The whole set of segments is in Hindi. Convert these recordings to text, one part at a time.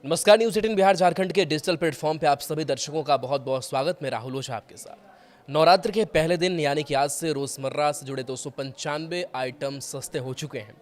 नमस्कार। न्यूज़ 18 बिहार झारखंड के डिजिटल प्लेटफॉर्म पे आप सभी दर्शकों का बहुत बहुत स्वागत। मैं राहुल ओझा आपके साथ। नवरात्र के पहले दिन यानी कि आज से रोजमर्रा से जुड़े 295 आइटम सस्ते हो चुके हैं।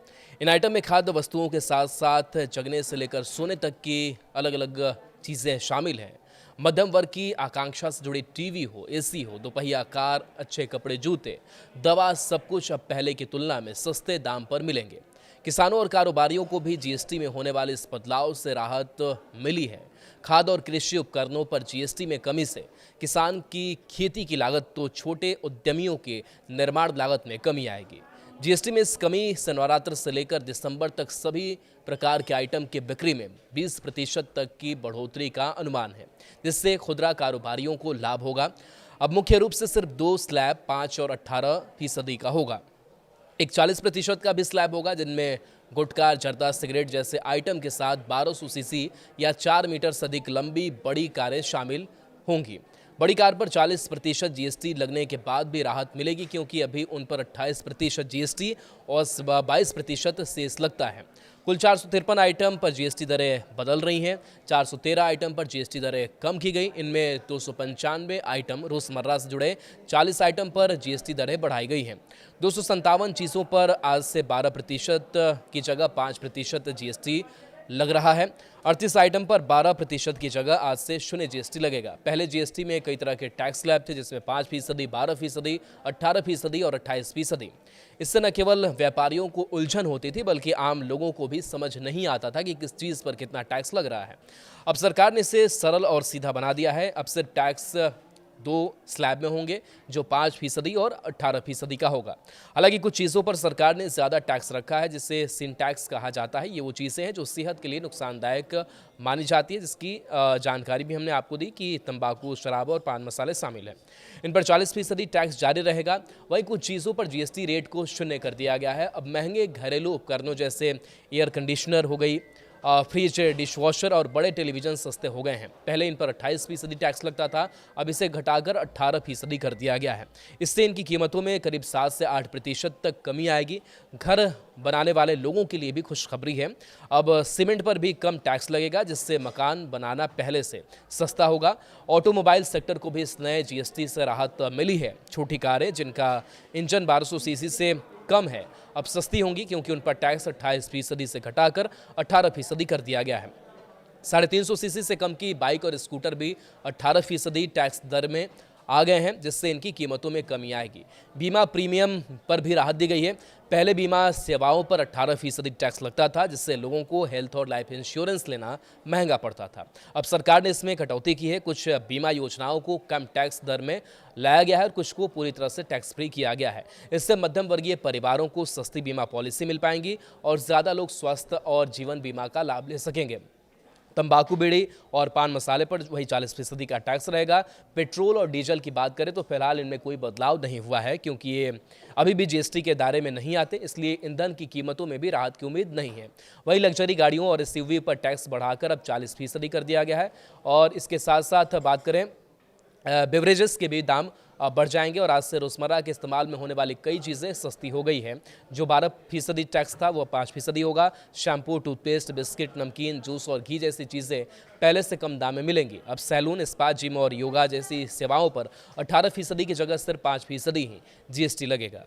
इन आइटम में खाद्य वस्तुओं के साथ साथ जगने से लेकर सोने तक की अलग अलग चीज़ें शामिल हैं। मध्यम वर्ग की आकांक्षा से जुड़ी टीवी हो, एसी हो, दोपहिया कार, अच्छे कपड़े, जूते, दवा, सब कुछ अब पहले की तुलना में सस्ते दाम पर मिलेंगे। किसानों और कारोबारियों को भी जीएसटी में होने वाले इस बदलाव से राहत मिली है। खाद्य और कृषि उपकरणों पर जीएसटी में कमी से किसान की खेती की लागत तो छोटे उद्यमियों के निर्माण लागत में कमी आएगी। जीएसटी में इस कमी से नवरात्र से लेकर दिसंबर तक सभी प्रकार के आइटम की बिक्री में 20% तक की बढ़ोतरी का अनुमान है, जिससे खुदरा कारोबारियों को लाभ होगा। अब मुख्य रूप से सिर्फ 2 स्लैब 5 और 18% का होगा। एक 40% का भी स्लैब होगा, जिनमें गुटखा, जर्दा, सिगरेट जैसे आइटम के साथ 1200 सीसी या 4 मीटर से अधिक लंबी बड़ी कारें शामिल होंगी। बड़ी कार पर 40% जीएसटी लगने के बाद भी राहत मिलेगी, क्योंकि अभी उन पर 28% जीएसटी और 22% सेस लगता है। कुल 453 आइटम पर जीएसटी दरें बदल रही हैं। 413 आइटम पर जीएसटी दरें कम की गई। इनमें 295 आइटम रोजमर्रा से जुड़े, 40 आइटम पर जीएसटी दरें बढ़ाई गई हैं। 257 चीज़ों पर आज से 12% की जगह 5% जीएसटी लग रहा है। 38 आइटम पर 12% की जगह आज से 0 जीएसटी लगेगा। पहले जीएसटी में कई तरह के टैक्स स्लैब थे, जिसमें 5%, 12%, 18% और 28%। इससे न केवल व्यापारियों को उलझन होती थी, बल्कि आम लोगों को भी समझ नहीं आता था कि किस चीज़ पर कितना टैक्स लग रहा है। अब सरकार ने इसे सरल और सीधा बना दिया है। अब सिर्फ टैक्स 2 स्लैब में होंगे, जो 5% और 18% का होगा। हालांकि कुछ चीज़ों पर सरकार ने ज़्यादा टैक्स रखा है, जिसे सिन टैक्स कहा जाता है। ये वो चीज़ें हैं जो सेहत के लिए नुकसानदायक मानी जाती है, जिसकी जानकारी भी हमने आपको दी कि तंबाकू, शराब और पान मसाले शामिल हैं। इन पर 40% टैक्स जारी रहेगा। वहीं कुछ चीज़ों पर जीएसटी रेट को 0 कर दिया गया है। अब महंगे घरेलू उपकरणों जैसे एयर कंडीशनर हो गई, फ्रिज, डिशवॉशर और बड़े टेलीविज़न सस्ते हो गए हैं। पहले इन पर 28% टैक्स लगता था, अब इसे घटाकर 18% कर दिया गया है। इससे इनकी कीमतों में करीब 7 से 8% तक कमी आएगी। घर बनाने वाले लोगों के लिए भी खुशखबरी है। अब सीमेंट पर भी कम टैक्स लगेगा, जिससे मकान बनाना पहले से सस्ता होगा। ऑटोमोबाइल सेक्टर को भी इस नए जीएसटी से राहत मिली है। छोटी कारें जिनका इंजन 1200 सीसी से कम है, अब सस्ती होंगी, क्योंकि उन पर टैक्स 28% से घटाकर 18% कर दिया गया है। 350 सीसी से कम की बाइक और स्कूटर भी 18% टैक्स दर में आ गए हैं, जिससे इनकी कीमतों में कमी आएगी। बीमा प्रीमियम पर भी राहत दी गई है। पहले बीमा सेवाओं पर 18% टैक्स लगता था, जिससे लोगों को हेल्थ और लाइफ इंश्योरेंस लेना महंगा पड़ता था। अब सरकार ने इसमें कटौती की है। कुछ बीमा योजनाओं को कम टैक्स दर में लाया गया है और कुछ को पूरी तरह से टैक्स फ्री किया गया है। इससे मध्यम वर्गीय परिवारों को सस्ती बीमा पॉलिसी मिल पाएंगी और ज़्यादा लोग स्वास्थ्य और जीवन बीमा का लाभ ले सकेंगे। तंबाकू, बीड़ी और पान मसाले पर वही 40% का टैक्स रहेगा। पेट्रोल और डीजल की बात करें तो फिलहाल इनमें कोई बदलाव नहीं हुआ है, क्योंकि ये अभी भी जीएसटी के दायरे में नहीं आते, इसलिए ईंधन की कीमतों में भी राहत की उम्मीद नहीं है। वही लग्जरी गाड़ियों और एसयूवी पर टैक्स बढ़ाकर अब 40% कर दिया गया है। और इसके साथ साथ बात करें बेवरेजेस के भी दाम बढ़ जाएंगे और आज से रोज़मर्रा के इस्तेमाल में होने वाली कई चीज़ें सस्ती हो गई हैं। जो 12% टैक्स था वो 5% होगा। शैम्पू, टूथपेस्ट, बिस्किट, नमकीन, जूस और घी जैसी चीज़ें पहले से कम दाम में मिलेंगी। अब सैलून, स्पा, जिम और योगा जैसी सेवाओं पर 18% की जगह सिर्फ 5% ही जीएसटी लगेगा।